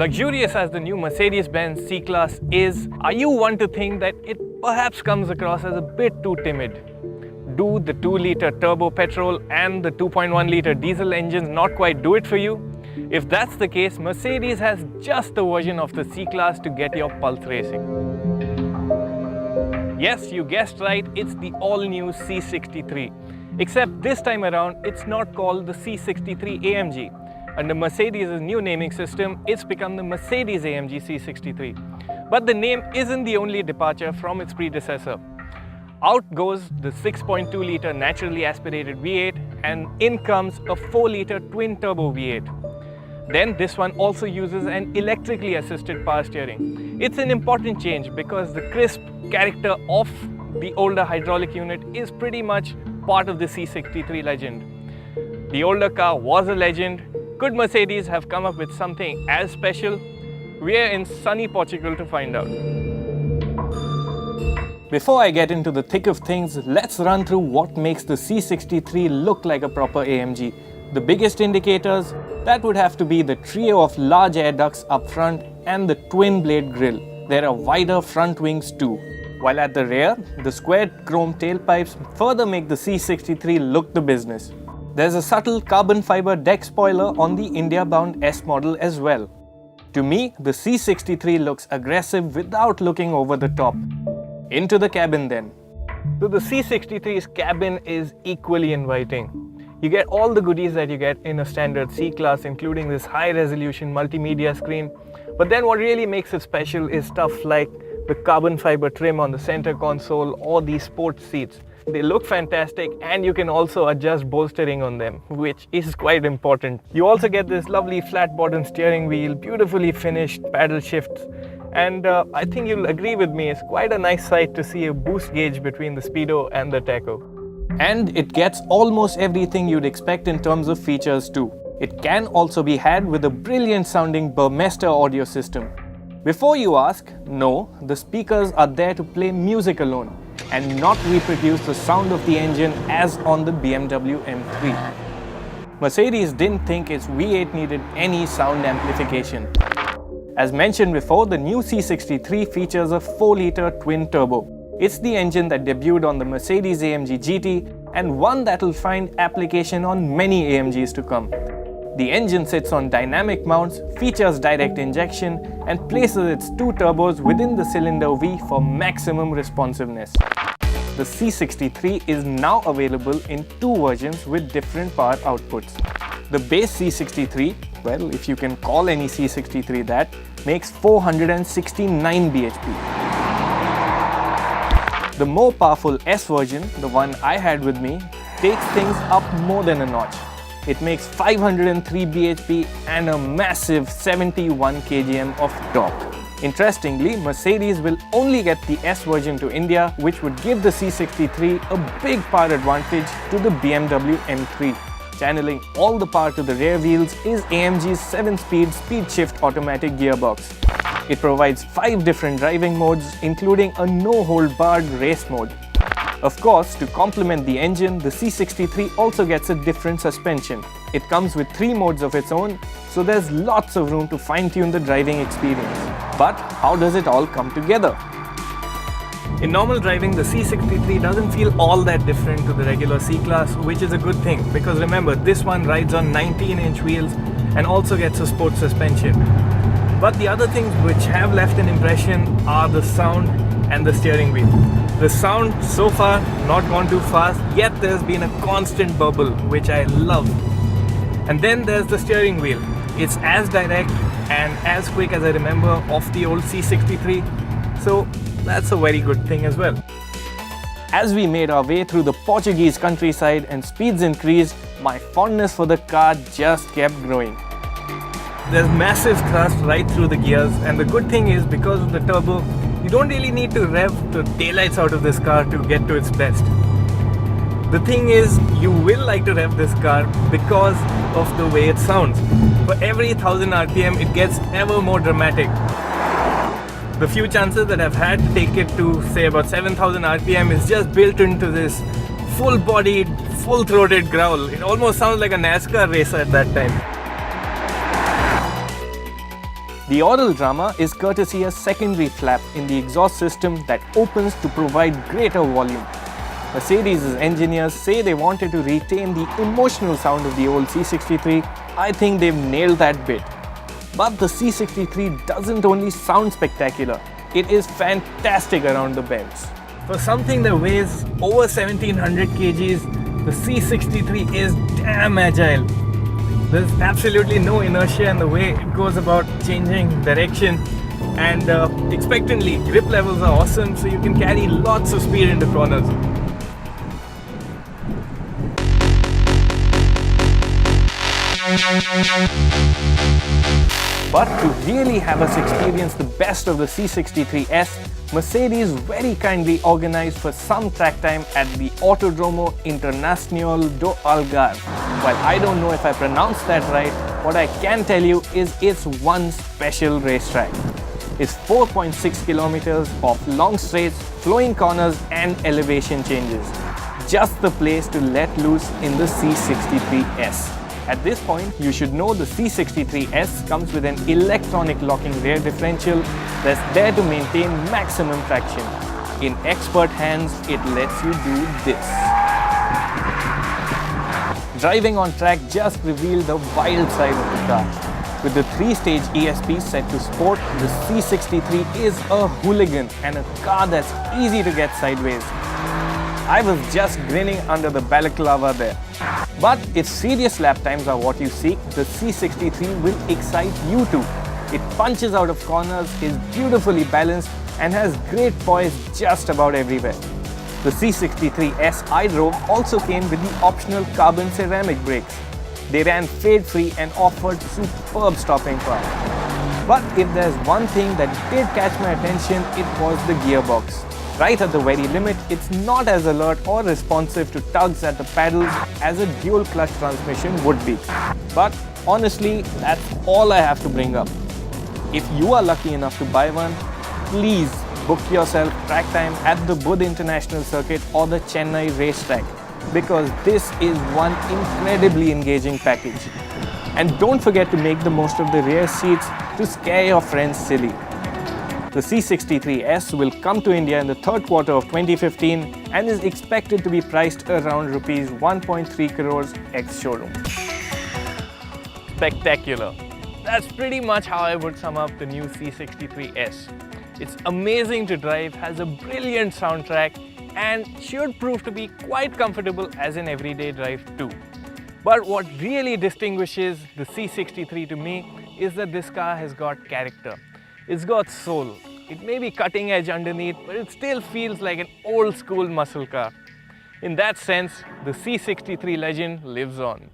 Luxurious as the new Mercedes-Benz C-Class is, are you one to think that it perhaps comes across as a bit too timid? Do the 2-litre turbo petrol and the 2.1-litre diesel engines not quite do it for you? If that's the case, Mercedes has just the version of the C-Class to get your pulse racing. Yes, you guessed right, it's the all-new C63. Except this time around, it's not called the C63 AMG. Under Mercedes' new naming system, it's become the Mercedes-AMG C63. But the name isn't the only departure from its predecessor. Out goes the 6.2-litre naturally aspirated V8 and in comes a 4-litre twin-turbo V8. Then this one also uses an electrically assisted power steering. It's an important change because the crisp character of the older hydraulic unit is pretty much part of the C63 legend. The older car was a legend. Could Mercedes have come up with something as special? We're in sunny Portugal to find out. Before I get into the thick of things, let's run through what makes the C63 look like a proper AMG. The biggest indicators, that would have to be the trio of large air ducts up front and the twin blade grille. There are wider front wings too. While at the rear, the squared chrome tailpipes further make the C63 look the business. There's a subtle carbon fiber deck spoiler on the India-bound S model as well. To me, the C63 looks aggressive without looking over the top. Into the cabin then. So the C63's cabin is equally inviting. You get all the goodies that you get in a standard C-Class, including this high-resolution multimedia screen. But then what really makes it special is stuff like the carbon fiber trim on the center console or these sports seats. They look fantastic and you can also adjust bolstering on them, which is quite important. You also get this lovely flat bottom steering wheel, beautifully finished paddle shifts, and I think you'll agree with me, it's quite a nice sight to see a boost gauge between the Speedo and the Taco. And it gets almost everything you'd expect in terms of features too. It can also be had with a brilliant sounding Burmester audio system. Before you ask, no, the speakers are there to play music alone and not reproduce the sound of the engine as on the BMW M3. Mercedes didn't think its V8 needed any sound amplification. As mentioned before, the new C63 features a 4-litre twin-turbo. It's the engine that debuted on the Mercedes-AMG GT and one that will find application on many AMGs to come. The engine sits on dynamic mounts, features direct injection, and places its two turbos within the cylinder V for maximum responsiveness. The C63 is now available in two versions with different power outputs. The base C63, well, if you can call any C63 that, makes 469 bhp. The more powerful S version, the one I had with me, takes things up more than a notch. It makes 503 bhp and a massive 71 kgm of torque. Interestingly, Mercedes will only get the S version to India, which would give the C63 a big power advantage to the BMW M3. Channeling all the power to the rear wheels is AMG's 7-speed speed shift automatic gearbox. It provides 5 different driving modes, including a no-hold-barred race mode. Of course, to complement the engine, the C63 also gets a different suspension. It comes with 3 modes of its own, so there's lots of room to fine-tune the driving experience. But how does it all come together? In normal driving, the C63 doesn't feel all that different to the regular C-Class, which is a good thing because remember, this one rides on 19-inch wheels and also gets a sports suspension. But the other things which have left an impression are the sound and the steering wheel. The sound so far not gone too fast, yet there's been a constant bubble, which I love. And then there's the steering wheel. It's as direct and as quick as I remember of the old C63, so that's a very good thing as well. As we made our way through the Portuguese countryside and speeds increased, my fondness for the car just kept growing. There's massive thrust right through the gears, and the good thing is because of the turbo, you don't really need to rev the taillights out of this car to get to its best. The thing is, you will like to rev this car because of the way it sounds. For every 1000 RPM, it gets ever more dramatic. The few chances that I've had to take it to say about 7000 RPM is just built into this full-bodied, full-throated growl. It almost sounds like a NASCAR racer at that time. The oral drama is courtesy a secondary flap in the exhaust system that opens to provide greater volume. Mercedes' engineers say they wanted to retain the emotional sound of the old C63. I think they've nailed that bit. But the C63 doesn't only sound spectacular, it is fantastic around the bends. For something that weighs over 1700 kgs, the C63 is damn agile. There's absolutely no inertia in the way it goes about changing direction, and expectantly, grip levels are awesome, so you can carry lots of speed into corners. But to really have us experience the best of the C63S, Mercedes very kindly organized for some track time at the Autodromo Internacional do Algarve. While I don't know if I pronounced that right, what I can tell you is it's one special racetrack. It's 4.6 kilometers of long straights, flowing corners and elevation changes. Just the place to let loose in the C63S. At this point, you should know the C63S comes with an electronic locking rear differential that's there to maintain maximum traction. In expert hands, it lets you do this. Driving on track just revealed the wild side of the car. With the 3-stage ESP set to sport, the C63 is a hooligan and a car that's easy to get sideways. I was just grinning under the balaclava there. But if serious lap times are what you seek, the C63 will excite you too. It punches out of corners, is beautifully balanced and has great poise just about everywhere. The C63S I drove also came with the optional carbon ceramic brakes. They ran fade-free and offered superb stopping power. But if there's one thing that did catch my attention, it was the gearbox. Right at the very limit, it's not as alert or responsive to tugs at the pedals as a dual clutch transmission would be. But honestly, that's all I have to bring up. If you are lucky enough to buy one, please book yourself track time at the Buddh International Circuit or the Chennai racetrack, because this is one incredibly engaging package. And don't forget to make the most of the rear seats to scare your friends silly. The C63S will come to India in the third quarter of 2015 and is expected to be priced around Rs 1.3 crores ex-showroom. Spectacular. That's pretty much how I would sum up the new C63S. It's amazing to drive, has a brilliant soundtrack and should prove to be quite comfortable as an everyday drive too. But what really distinguishes the C63 to me is that this car has got character. It's got soul. It may be cutting edge underneath, but it still feels like an old school muscle car. In that sense, the C63 legend lives on.